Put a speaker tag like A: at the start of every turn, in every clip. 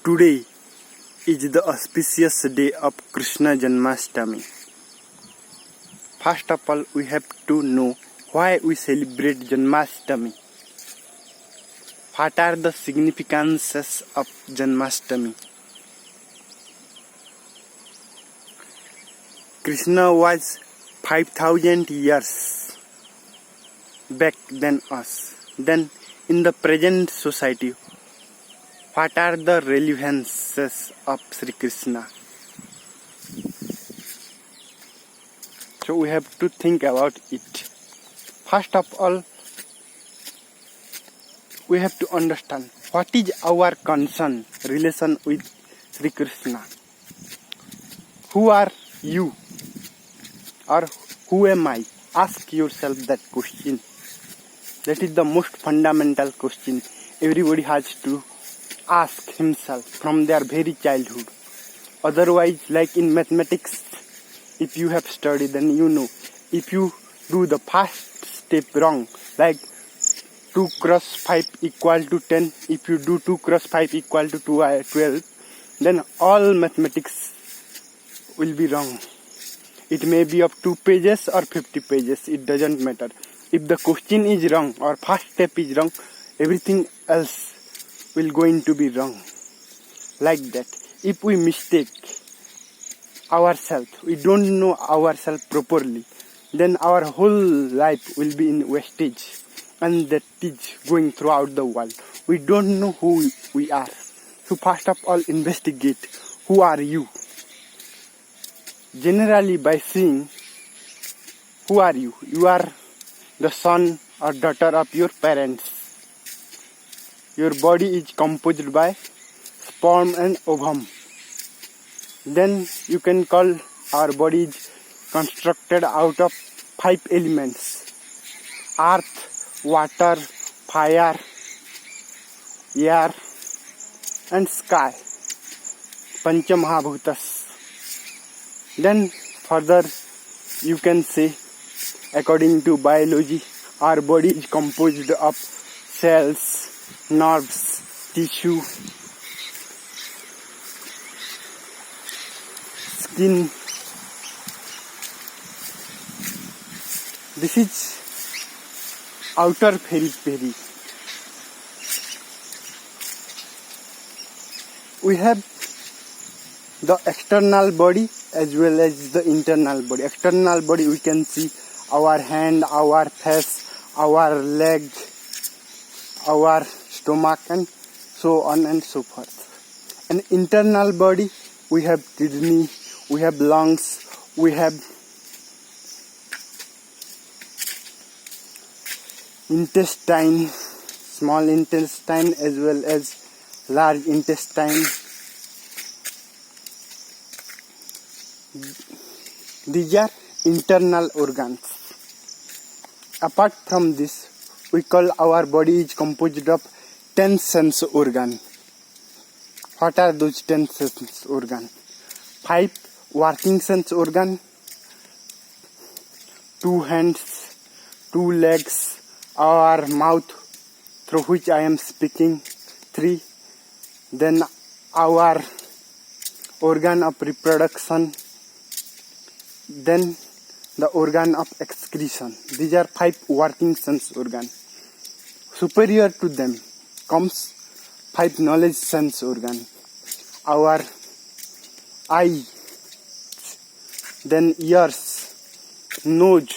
A: Today is the auspicious day of Krishna-Janmastami. First of all, we have to know why we celebrate Janmastami. What are the significances of Janmastami? Krishna was 5,000 years back than us. Then in the present society, what are the relevances of Sri Krishna? So we have to think about it. First of all, we have to understand what is our concern, relation with Sri Krishna. Who are you? Or who am I? Ask yourself that question. That is the most fundamental question everybody has to ask himself from their very childhood. Otherwise, like in mathematics, if you have studied, then you know, if you do the first step wrong, like 2 cross 5 equal to 10, if you do 2 cross 5 equal to 12, then all mathematics will be wrong. It may be of 2 pages or 50 pages, it doesn't matter. If the question is wrong or first step is wrong, everything else will going to be wrong. Like that. If we mistake ourselves, we don't know ourselves properly, then our whole life will be in wastage. And that is going throughout the world. We don't know who we are. So first of all, investigate who are you. Generally by seeing who are you. You are the son or daughter of your parents. Your body is composed by sperm and ovum. Then you can call our body is constructed out of 5 elements: earth, water, fire, air and sky. Pancha Mahabhutas. Then further you can say, according to biology, our body is composed of cells, nerves, tissue, skin. This is outer periphery. We have the external body as well as the internal body. External body, we can see our hand, our face, our leg, our stomach and so on and so forth. And internal body, we have kidney, we have lungs, we have intestine, small intestine as well as large intestine. These are internal organs. Apart from this, we call our body is composed of 10 sense organs. What are those 10 sense organs? 5 working sense organs, 2 hands, 2 legs, our mouth through which I am speaking, 3. Then our organ of reproduction, then the organ of excretion. These are 5 working sense organs. Superior to them comes 5 knowledge sense organs. Our eye, then ears, nose,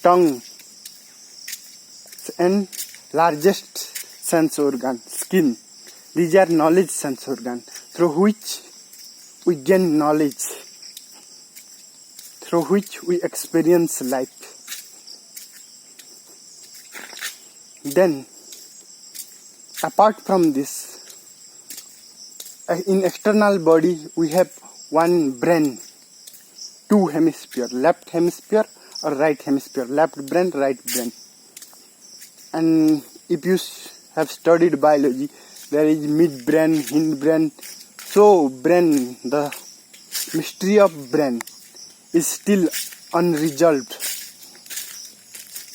A: tongue, and largest sense organ, skin. These are knowledge sense organs through which we gain knowledge, through which we experience life. Then, apart from this, in external body we have one brain, 2 hemispheres, left hemisphere or right hemisphere, left brain, right brain. And if you have studied biology, there is mid brain, hind brain. So brain, the mystery of brain is still unresolved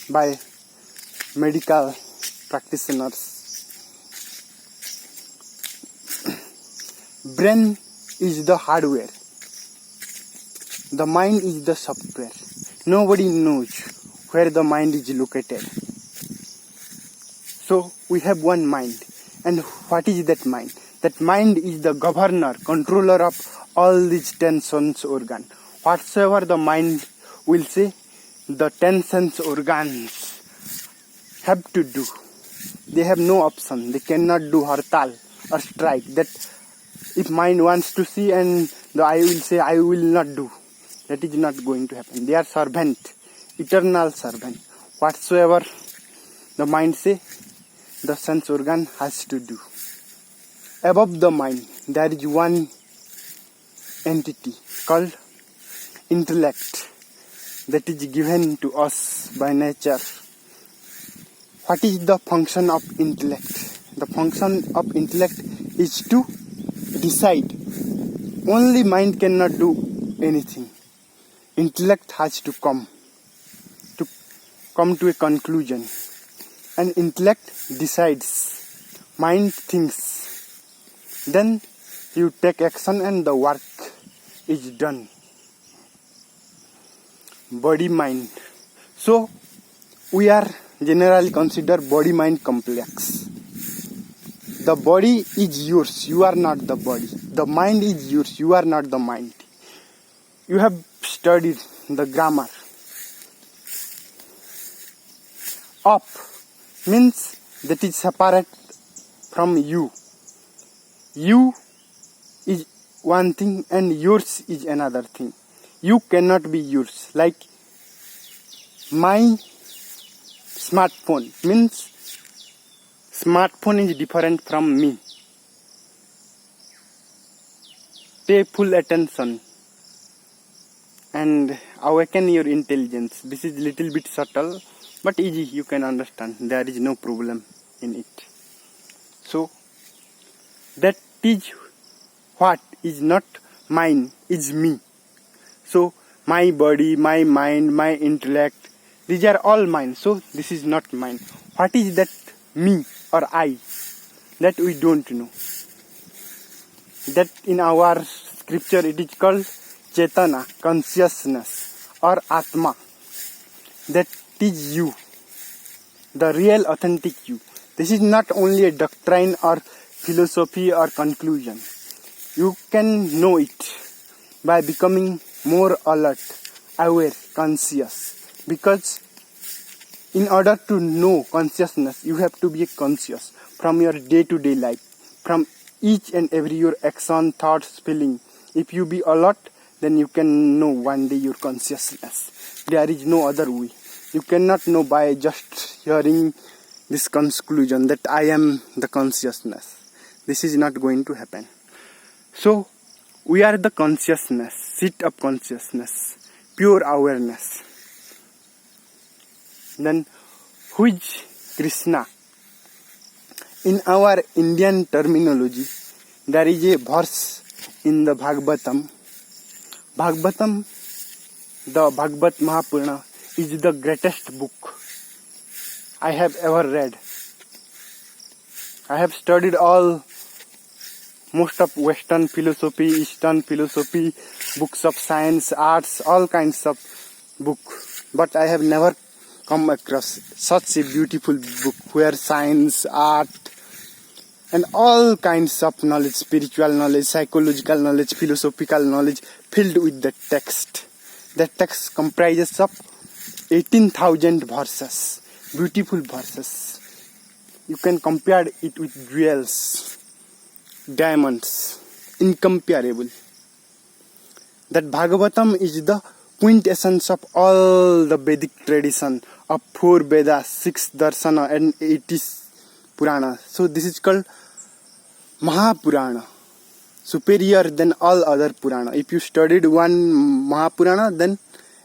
A: by medical practitioners. Brain is the hardware. The mind is the software. Nobody knows where the mind is located. So we have one mind. And what is that mind? That mind is the governor, controller of all these 10 sense organs. Whatsoever the mind will say, the 10 sense organs have to do. They have no option. They cannot do hartal or strike. That if mind wants to see and the eye will say, I will not do. That is not going to happen. They are servant, eternal servant. Whatsoever the mind say, the sense organ has to do. Above the mind, there is one entity called intellect that is given to us by nature. What is the function of intellect? The function of intellect is to decide. Only mind cannot do anything. Intellect has to come to a conclusion. And intellect decides. Mind thinks. Then you take action and the work is done. Body mind. So we are generally considered body mind complex. The body is yours, you are not the body. The mind is yours, you are not the mind. You have studied the grammar. Up means that is separate from you. You is one thing and yours is another thing. You cannot be yours. Like my smartphone means smartphone is different from me. Pay full attention and awaken your intelligence. This is little bit subtle but easy, you can understand. There is no problem in it. So that is what is not mine, is me. So my body, my mind, my intellect, these are all mine. So this is not mine. What is that me or I? That we don't know. That in our scripture it is called Chetana, consciousness, or Atma. That is you, the real authentic you. This is not only a doctrine or philosophy or conclusion. You can know it by becoming more alert, aware, conscious. Because in order to know consciousness, you have to be conscious from your day-to-day life, from each and every your action, thoughts, feeling. If you be alert, then you can know one day your consciousness. There is no other way. You cannot know by just hearing this conclusion that I am the consciousness. This is not going to happen. So, we are the consciousness, seat of consciousness, pure awareness. Then, who is Krishna? In our Indian terminology, there is a verse in the Bhagavatam. Bhagavatam, the Bhagavad Mahapurana, is the greatest book I have ever read. I have studied most of Western philosophy, Eastern philosophy, books of science, arts, all kinds of books. But I have never come across such a beautiful book where science, art, and all kinds of knowledge, spiritual knowledge, psychological knowledge, philosophical knowledge filled with the text. That text comprises of 18,000 verses, beautiful verses. You can compare it with jewels, diamonds, incomparable. That Bhagavatam is the quintessence of all the Vedic tradition of 4 Vedas, 6 Darshana and 80 Purana. So this is called Mahapurana, superior than all other Purana. If you studied one Mahapurana, then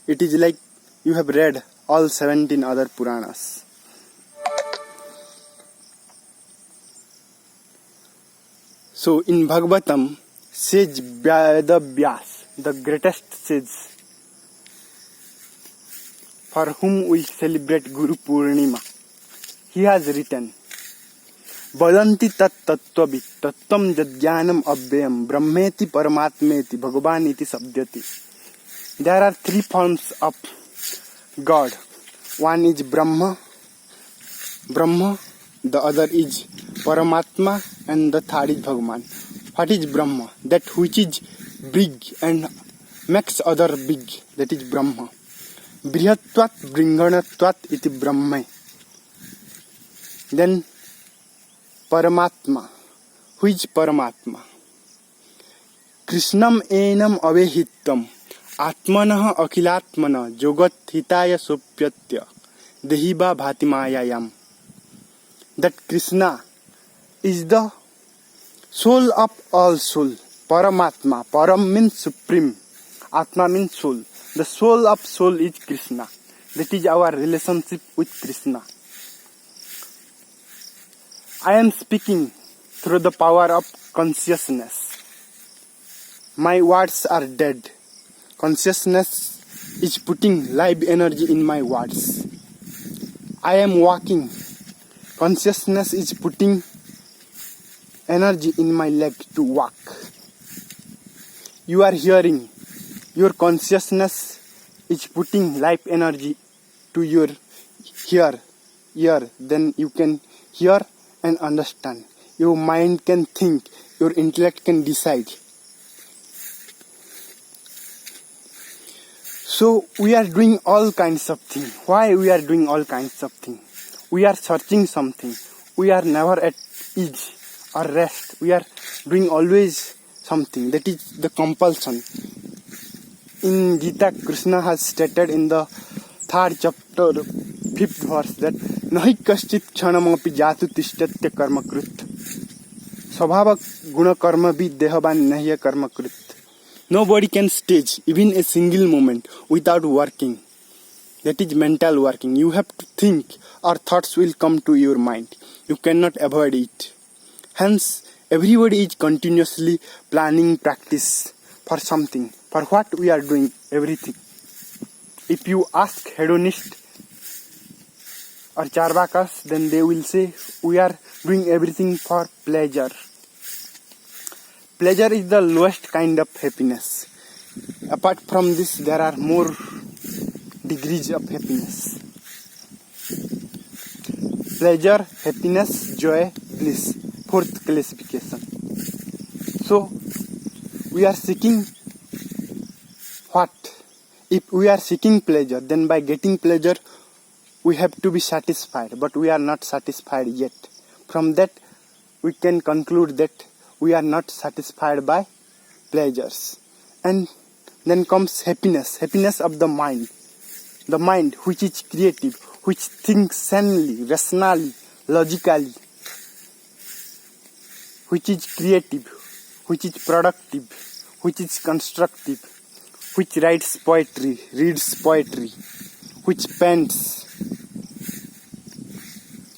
A: it is like you have read all 17 other Puranas. So in Bhagavatam, sage Vyas, the greatest sage, for whom we celebrate Guru Purnima, he has written वदन्ति तत्तत्त्ववित् तत्त्वं यज्ञानम् अव्ययम् ब्रह्मेति परमात्मेति भगवान् इति शब्दति. There are three forms of God. One is Brahma, the other is Paramatma, and the third is Bhagavan. What is Brahma? That which is big and makes other big. That is Brahma. Brihatvat Bringanatvat iti Brahma. Then Paramatma. Who is Paramatma? Krishnam enam avehittam atmanah akhilatmana jogat hitaya sopyatya dehiba bhatimayayam. That Krishna is the soul of all soul. Paramatma. Param means supreme. Atma means soul. The soul of soul is Krishna. That is our relationship with Krishna. I am speaking through the power of consciousness. My words are dead. Consciousness is putting live energy in my words. I am walking. Consciousness is putting energy in my leg to walk. You are hearing. Your consciousness is putting life energy to your ear. Then you can hear and understand. Your mind can think. Your intellect can decide. So we are doing all kinds of things. Why we are doing all kinds of things? We are searching something. We are never at ease or rest. We are doing always something. That is the compulsion. In Gita, Krishna has stated in the 3rd chapter, 5th verse that nahi kaschit kshanamapi jatu tishtatya karmakrit. Svabhava guna karma vi dehavan nahiya karmakrit. Nobody can stage even a single moment without working. That is mental working. You have to think or thoughts will come to your mind. You cannot avoid it. Hence, everybody is continuously planning practice for something. For what we are doing everything. If you ask hedonist or charvakas, then they will say we are doing everything for pleasure. Pleasure is the lowest kind of happiness. Apart from this, there are more degrees of happiness. Pleasure, happiness, joy, bliss. 4th classification. So, we are seeking what? If we are seeking pleasure, then by getting pleasure, we have to be satisfied. But we are not satisfied yet. From that, we can conclude that we are not satisfied by pleasures. And then comes happiness. Happiness of the mind. The mind which is creative, which thinks sanely, rationally, logically. Which is creative, which is productive, which is constructive, which writes poetry, reads poetry, which paints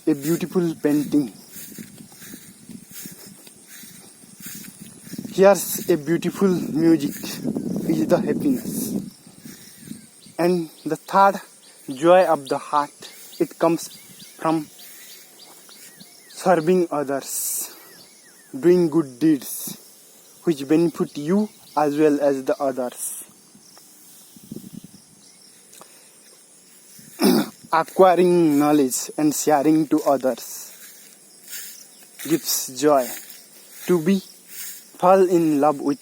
A: a beautiful painting. Here's a beautiful music is the happiness. And the third, joy of the heart, it comes from serving others, doing good deeds which benefit you as well as the others. Acquiring knowledge and sharing to others gives joy. To be fall in love with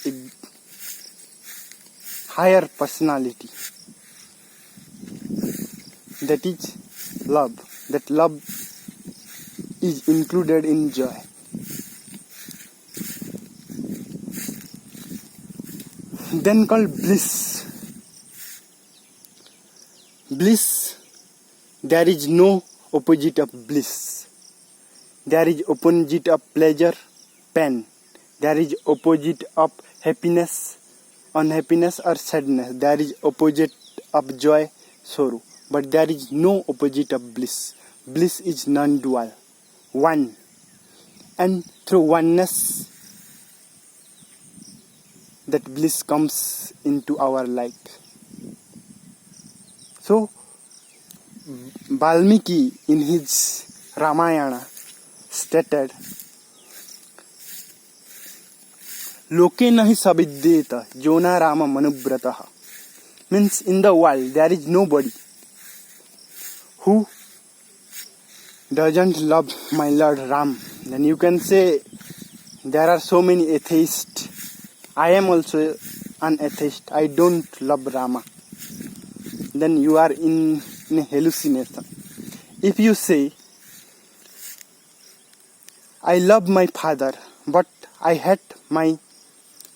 A: a higher personality. That is love. That love is included in joy. Then called bliss. Bliss, there is no opposite of bliss. There is opposite of pleasure, pain. There is opposite of happiness, unhappiness or sadness. There is opposite of joy, sorrow. But there is no opposite of bliss. Bliss is non-dual, one. And through oneness, that bliss comes into our life. So, Valmiki in his Ramayana stated, Loke nahi savidyeta jona rama manubrataha. Means in the world there is nobody who doesn't love my Lord Ram. Then you can say there are so many atheists. I am also an atheist. I don't love Rama. Then you are in a hallucination. If you say, I love my father, but I hate my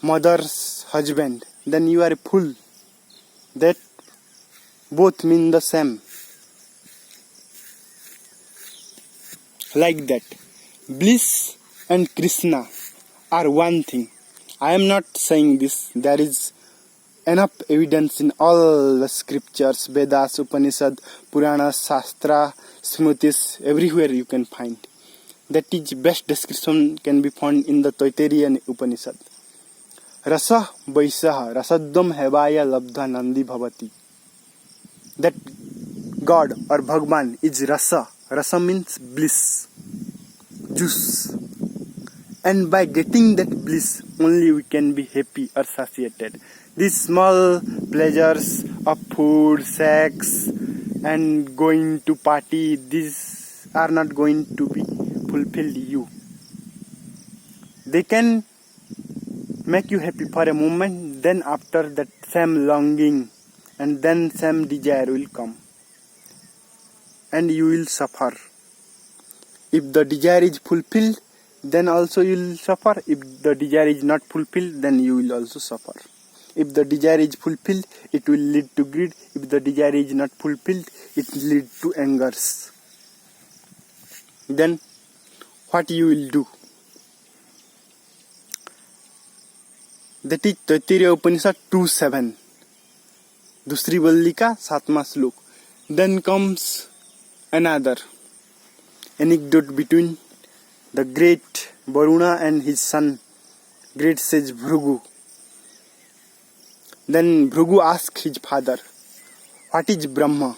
A: mother's husband, then you are a fool. That both mean the same. Like that, bliss and Krishna are one thing. I am not saying this. There is enough evidence in all the scriptures, Vedas, Upanishad, Puranas, Shastra, Smritis, everywhere you can find. That is best description can be found in the Taittiriya Upanishad. Rasa Vaisaha Rasadam Hevaya Labdha Nandi Bhavati. That God or Bhagwan is Rasa. Rasa means bliss, juice. And by getting that bliss, only we can be happy or satiated. These small pleasures of food, sex, and going to party, these are not going to be fulfilled you. They can make you happy for a moment, then after that same longing and then same desire will come. And you will suffer. If the desire is fulfilled, then also you will suffer. If the desire is not fulfilled, then you will also suffer. If the desire is fulfilled, it will lead to greed. If the desire is not fulfilled, it will lead to angers. Then what you will do? That is Taittiriya Upanishad 2.7. Dusri Valli ka 7वां श्लोक. Then comes another anecdote between the great Varuna and his son, great sage Bhrigu. Then Bhrigu asked his father, what is Brahma?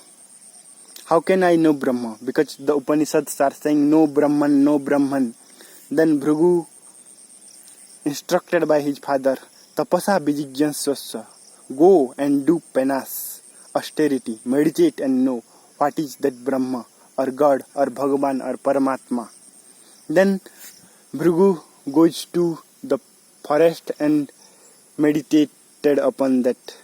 A: How can I know Brahma? Because the Upanishads are saying no Brahman, no Brahman. Then Bhrigu, instructed by his father, Tapasa Vijigyansvasya, go and do penas, austerity, meditate and know what is that Brahma or God or Bhagavan or Paramatma. Then Bhrigu goes to the forest and meditated upon that.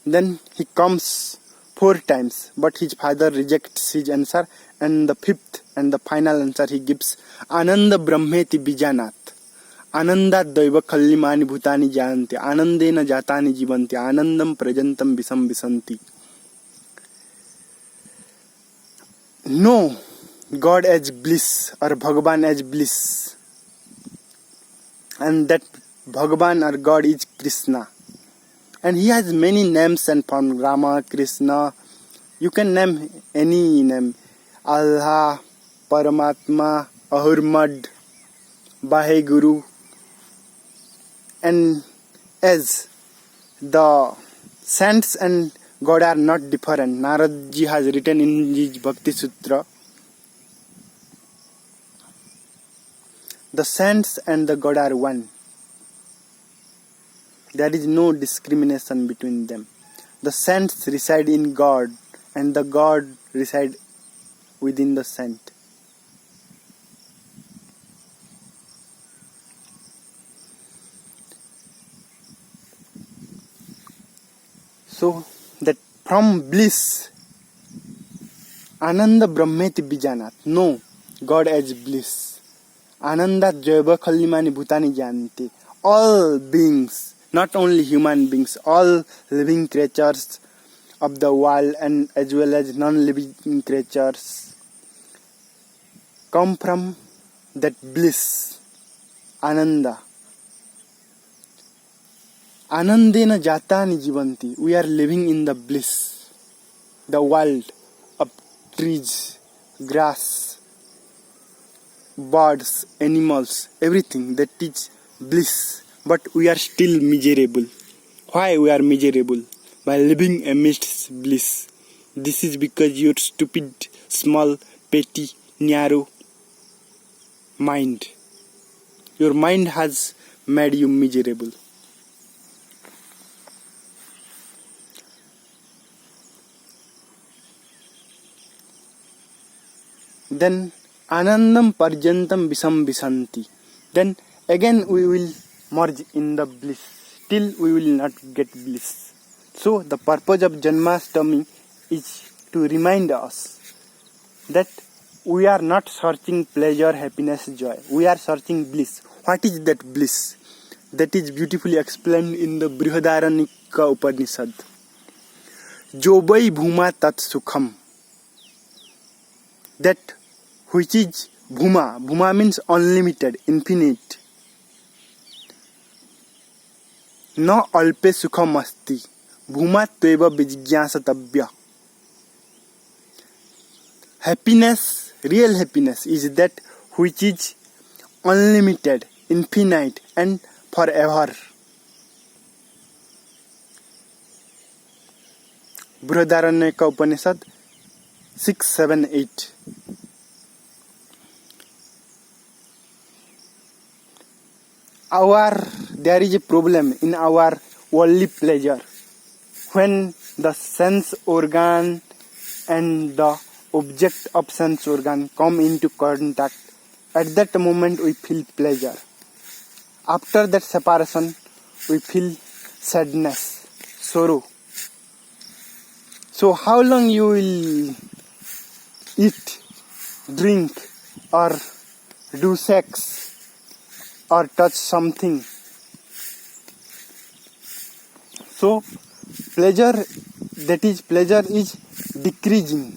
A: Then he comes 4 times, but his father rejects his answer, and the 5th and the final answer he gives, Ananda Brahmeti Bijanat. Ananda Daiva Kallimani Bhutani Janti. Anandena Jatani Jivanti. Anandam Prajantam Visam Visanti. No, God as bliss or Bhagavan as bliss. And that Bhagavan or God is Krishna. And he has many names and forms. Rama, Krishna. You can name any name. Allah, Paramatma, Ahurmad, Vaheguru. And as the saints and God are not different, Naradji has written in his Bhakti Sutra, the saints and the God are one. There is no discrimination between them. The saints reside in God and the God reside within the saint. So that from bliss, Ananda Brahmeti Bijanat. No, God as bliss. Ananda Jaiva Kallimani Bhutani Janti. All beings, not only human beings, all living creatures of the world and as well as non-living creatures come from that bliss, Ananda. Anandena Jatani Jivanti. We are living in the bliss, the world of trees, grass, birds, animals, everything that is bliss. But we are still miserable. Why we are miserable? By living amidst bliss. This is because your stupid, small, petty, narrow mind. Your mind has made you miserable. Then anandam parjantam visam visanti. Then again we will merge in the bliss. Still we will not get bliss. So the purpose of Janmastami is to remind us that we are not searching pleasure, happiness, joy. We are searching bliss. What is that bliss? That is beautifully explained in the Brihadaranyaka Upanishad. Jobai bhuma tat sukham. That which is bhuma. Bhuma means unlimited, infinite. Na alpe sukham asti. Bhuma tveva vijñāsatavya. Happiness, real happiness is that which is unlimited, infinite and forever. Brihadaranyaka Upanishad 6, 7, 8. There is a problem in our worldly pleasure. When the sense organ and the object of sense organ come into contact, at that moment we feel pleasure. After that separation, we feel sadness, sorrow. So how long you will eat, drink or do sex or touch something? So pleasure is decreasing,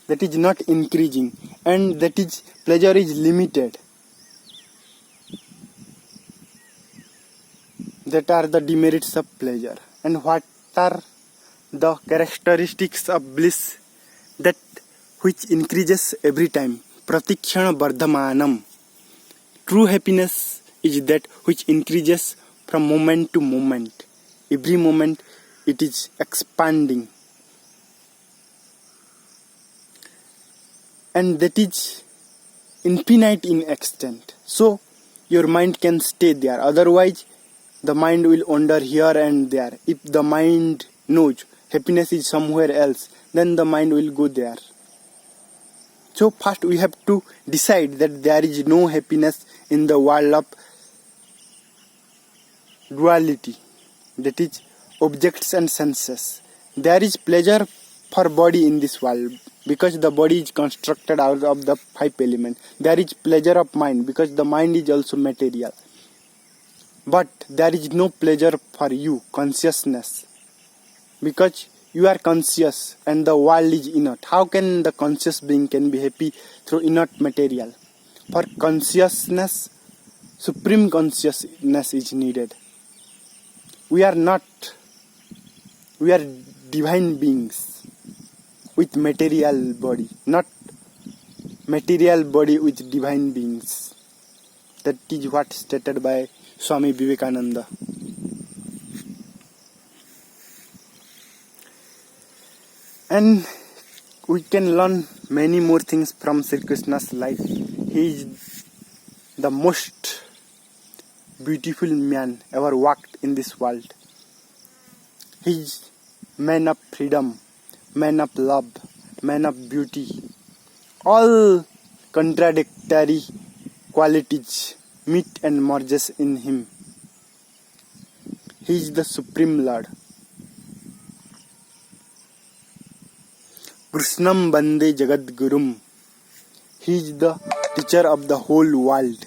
A: that is not increasing, and that is pleasure is limited. That are the demerits of pleasure. And what are the characteristics of bliss? That which increases every time. Pratikshana vardhamanam. True happiness is that which increases from moment to moment. Every moment it is expanding. And that is infinite in extent. So your mind can stay there. Otherwise, the mind will wander here and there. If the mind knows happiness is somewhere else, then the mind will go there. So first we have to decide that there is no happiness in the world of duality. That is objects and senses. There is pleasure for body in this world because the body is constructed out of the 5 elements. There is pleasure of mind because the mind is also material. But there is no pleasure for you, consciousness, because you are conscious and the world is inert. How can the conscious being can be happy through inert material? For consciousness, supreme consciousness is needed. We are divine beings with material body, not material body with divine beings. That is what stated by Swami Vivekananda. And we can learn many more things from Sri Krishna's life. He is the most beautiful man ever walked in this world. He is man of freedom, man of love, man of beauty. All contradictory qualities meet and merges in him. He is the Supreme Lord. Krishnam Bande Jagat Gurum. He is the teacher of the whole world.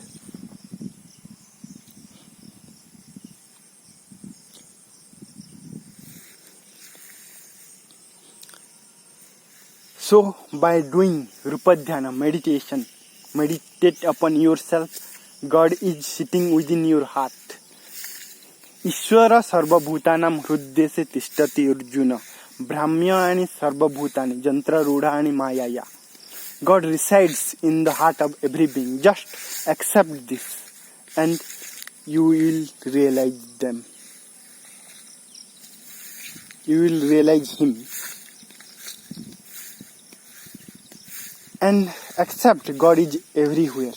A: So by doing Rupadhyana meditation, meditate upon yourself. God is sitting within your heart. Ishvara sarvabhutanam hruddye se tishtati Arjuna. Brahmyani sarvabhutani jantra rudhani mayaya. God resides in the heart of every being. Just accept this and you will realize them. You will realize Him. And accept God is everywhere.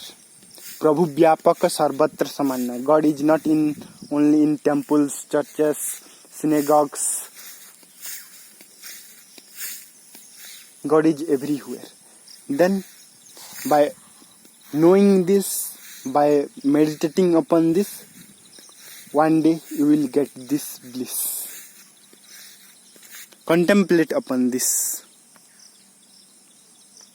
A: Prabhu Vyapaka Sarvatra Samanna. God is not only in temples, churches, synagogues. God is everywhere. Then, by knowing this, by meditating upon this, one day you will get this bliss. Contemplate upon this.